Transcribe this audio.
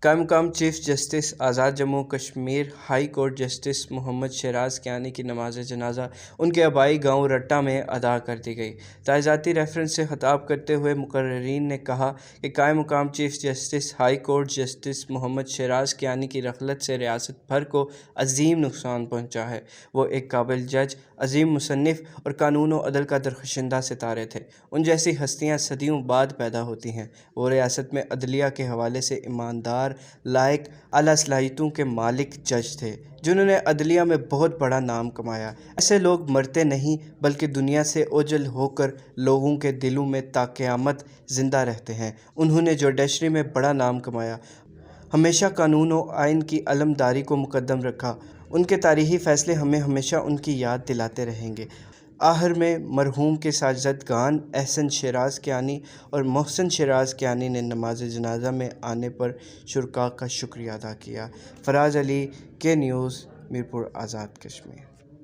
قائم مقام chief justice Azad Jammu Kashmir high court justice Muhammad Shahraz Kayani کی نماز جنازہ ان کے آبائی گاؤں رٹہ میں ادا کر دی گئی۔ تعزیتی ریفرنس سے خطاب کرتے ہوئے مقررین نے کہا کہ قائم مقام chief justice high court justice Muhammad Shahraz Kayani کی رحلت سے ریاست بھر کو عظیم نقصان پہنچا ہے۔ وہ ایک قابل جج، عظیم مصنف اور قانون و عدل کا درخشندہ ستارے تھے۔ ان جیسی ہستیاں صدیوں بعد پیدا ہوتی ہیں۔ وہ ریاست میں عدلیہ کے حوالے سے ایماندار، لائق، اعلیٰ صلاحیتوں کے مالک جج تھے، جنہوں نے عدلیہ میں بہت بڑا نام کمایا۔ ایسے لوگ مرتے نہیں بلکہ دنیا سے اوجھل ہو کر لوگوں کے دلوں میں تا قیامت زندہ رہتے ہیں۔ انہوں نے جوڈیشری میں بڑا نام کمایا، ہمیشہ قانون و آئین کی علمبرداری کو مقدم رکھا۔ ان کے تاریخی فیصلے ہمیں ہمیشہ ان کی یاد دلاتے رہیں گے۔ آخر میں مرحوم کے ساجدگان احسن شہراز کیانی اور محسن شہراز کیانی نے نماز جنازہ میں آنے پر شرکاء کا شکریہ ادا کیا۔ فراز علی، کے نیوز، میرپور آزاد کشمیر۔